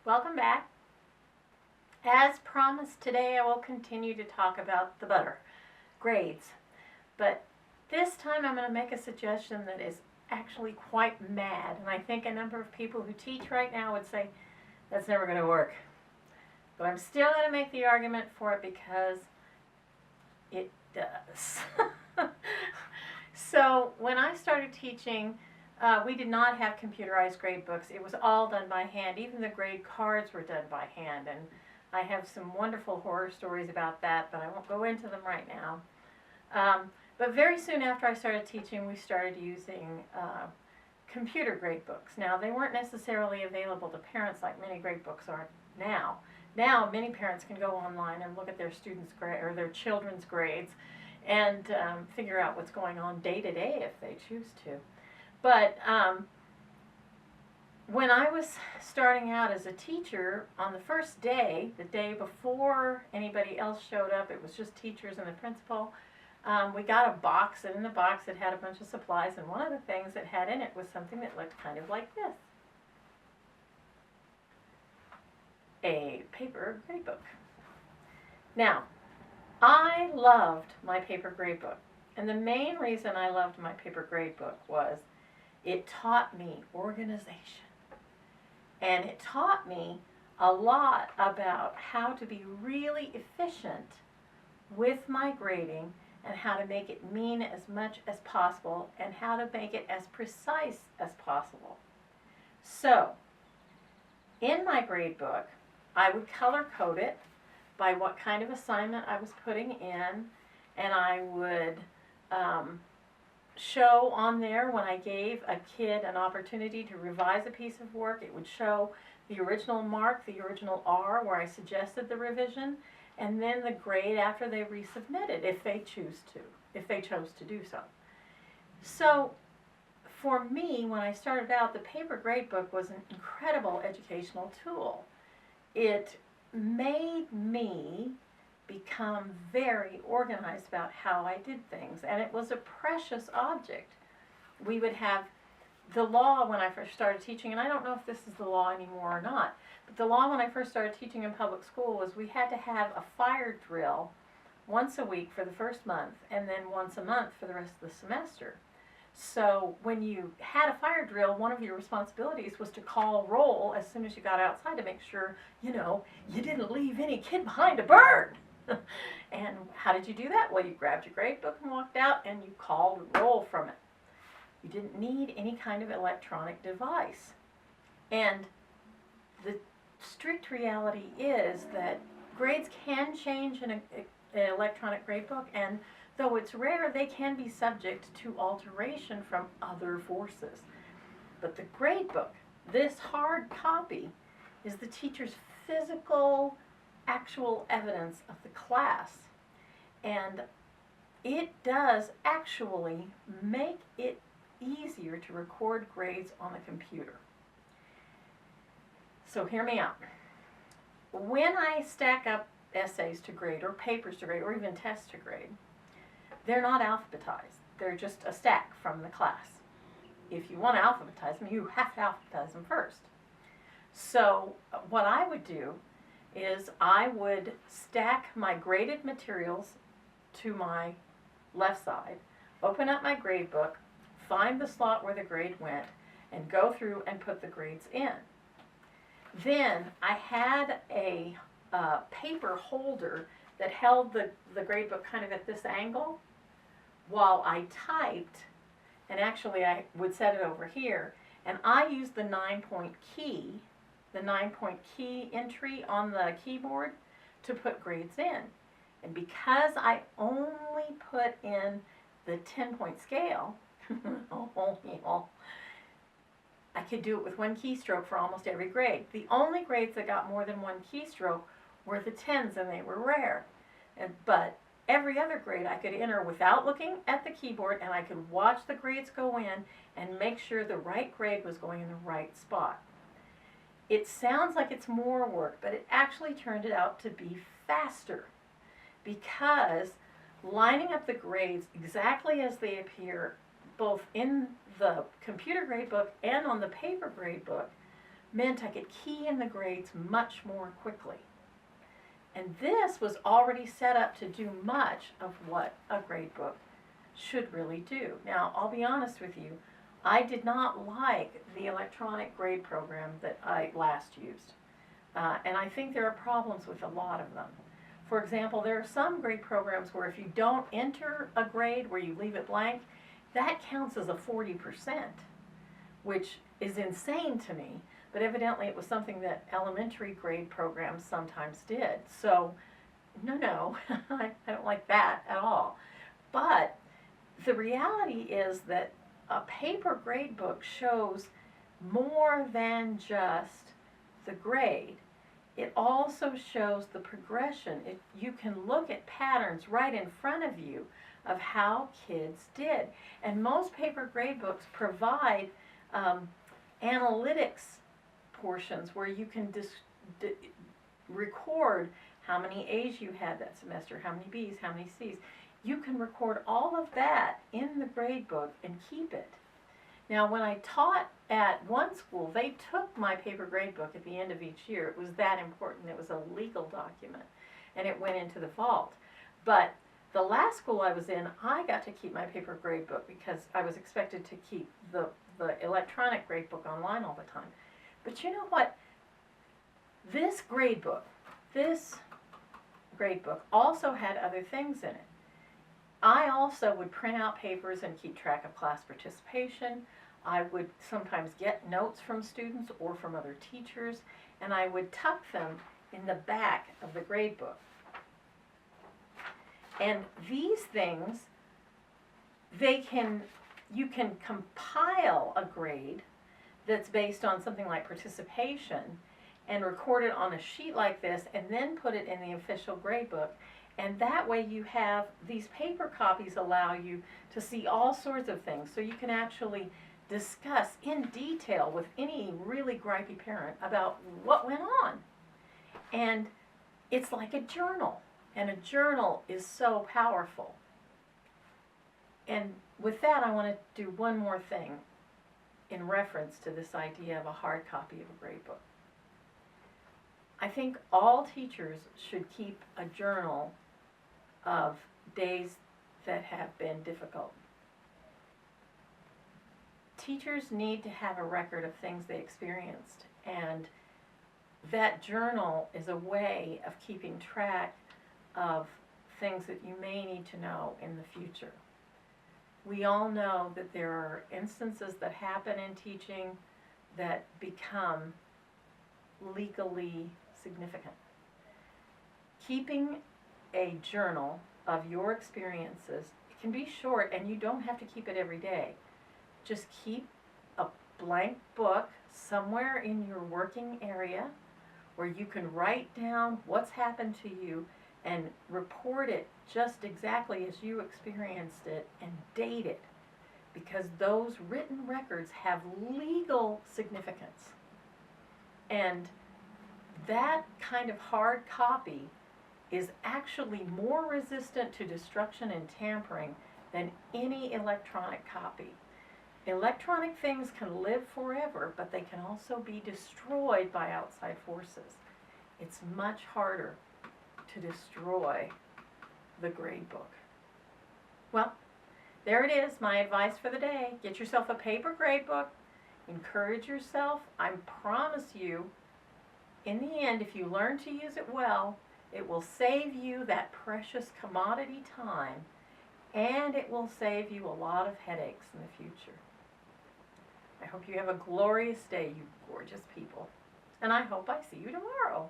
Welcome back. As promised, today I will continue to talk about the butter, grades. But this time I'm going to make a suggestion that is actually quite mad, and I think a number of people who teach right now would say, that's never going to work. But I'm still going to make the argument for it because it does. So when I started teaching, we did not have computerized grade books. It was all done by hand. Even the grade cards were done by hand. And I have some wonderful horror stories about that, but I won't go into them right now. But very soon after I started teaching, we started using computer grade books. Now, they weren't necessarily available to parents like many grade books are now. Now, many parents can go online and look at their students' grade or their children's grades and figure out what's going on day to day if they choose to. But when I was starting out as a teacher, on the first day, the day before anybody else showed up, it was just teachers and the principal, we got a box, and in the box it had a bunch of supplies, and one of the things it had in it was something that looked kind of like this. A paper grade book. Now, I loved my paper grade book, and the main reason I loved my paper grade book was it taught me organization, and it taught me a lot about how to be really efficient with my grading and how to make it mean as much as possible and how to make it as precise as possible. So, in my grade book, I would color code it by what kind of assignment I was putting in, and I would show on there when I gave a kid an opportunity to revise a piece of work. It would show the original mark, the original R where I suggested the revision, and then the grade after they resubmitted if they chose to do so. So for me, when I started out, the paper grade book was an incredible educational tool. It made me become very organized about how I did things, and it was a precious object. We would have the law when I first started teaching, and I don't know if this is the law anymore or not, but the law when I first started teaching in public school was we had to have a fire drill once a week for the first month, and then once a month for the rest of the semester. So when you had a fire drill, one of your responsibilities was to call roll as soon as you got outside to make sure, you didn't leave any kid behind to burn. And how did you do that? Well, you grabbed your grade book and walked out and you called roll from it. You didn't need any kind of electronic device. And the strict reality is that grades can change in an electronic grade book, and though it's rare, they can be subject to alteration from other forces. But the grade book, this hard copy, is the teacher's physical, actual evidence of the class. And it does actually make it easier to record grades on the computer. So hear me out. When I stack up essays to grade, or papers to grade, or even tests to grade, they're not alphabetized. They're just a stack from the class. If you want to alphabetize them, you have to alphabetize them first. So what I would do is I would stack my graded materials to my left side, open up my grade book, find the slot where the grade went, and go through and put the grades in. Then I had a paper holder that held the grade book kind of at this angle while I typed, and actually I would set it over here, and I used the 9-point key, the 9-point key entry on the keyboard to put grades in. And because I only put in the 10-point scale, I could do it with one keystroke for almost every grade. The only grades that got more than one keystroke were the 10s, and they were rare. But every other grade I could enter without looking at the keyboard, and I could watch the grades go in and make sure the right grade was going in the right spot. It sounds like it's more work, but it actually turned it out to be faster, because lining up the grades exactly as they appear both in the computer grade book and on the paper grade book meant I could key in the grades much more quickly. And this was already set up to do much of what a grade book should really do. Now, I'll be honest with you, I did not like the electronic grade program that I last used. And I think there are problems with a lot of them. For example, there are some grade programs where if you don't enter a grade, where you leave it blank, that counts as a 40%, which is insane to me. But evidently it was something that elementary grade programs sometimes did. So, no, I don't like that at all. But the reality is that a paper grade book shows more than just the grade. It also shows the progression. You can look at patterns right in front of you of how kids did. And most paper grade books provide analytics portions where you can record how many A's you had that semester, how many B's, how many C's. You can record all of that in the grade book and keep it. Now, when I taught at one school, they took my paper grade book at the end of each year. It was that important. It was a legal document, and it went into the vault. But the last school I was in, I got to keep my paper grade book because I was expected to keep the electronic grade book online all the time. But you know what? This grade book also had other things in it. I also would print out papers and keep track of class participation. I would sometimes get notes from students or from other teachers, and I would tuck them in the back of the grade book. And these things, you can compile a grade that's based on something like participation and record it on a sheet like this and then put it in the official grade book. And that way you have, these paper copies allow you to see all sorts of things. So you can actually discuss in detail with any really gripey parent about what went on. And it's like a journal. And a journal is so powerful. And with that, I want to do one more thing in reference to this idea of a hard copy of a grade book. I think all teachers should keep a journal of days that have been difficult. Teachers need to have a record of things they experienced, and that journal is a way of keeping track of things that you may need to know in the future. We all know that there are instances that happen in teaching that become legally significant. Keeping a journal of your experiences, it can be short and you don't have to keep it every day. Just keep a blank book somewhere in your working area where you can write down what's happened to you and report it just exactly as you experienced it and date it, because those written records have legal significance. And that kind of hard copy is actually more resistant to destruction and tampering than any electronic copy. Electronic things can live forever, but they can also be destroyed by outside forces. It's much harder to destroy the grade book. Well, there it is, my advice for the day. Get yourself a paper grade book. Encourage yourself. I promise you, in the end, if you learn to use it well, it will save you that precious commodity time, and it will save you a lot of headaches in the future. I hope you have a glorious day, you gorgeous people. And I hope I see you tomorrow.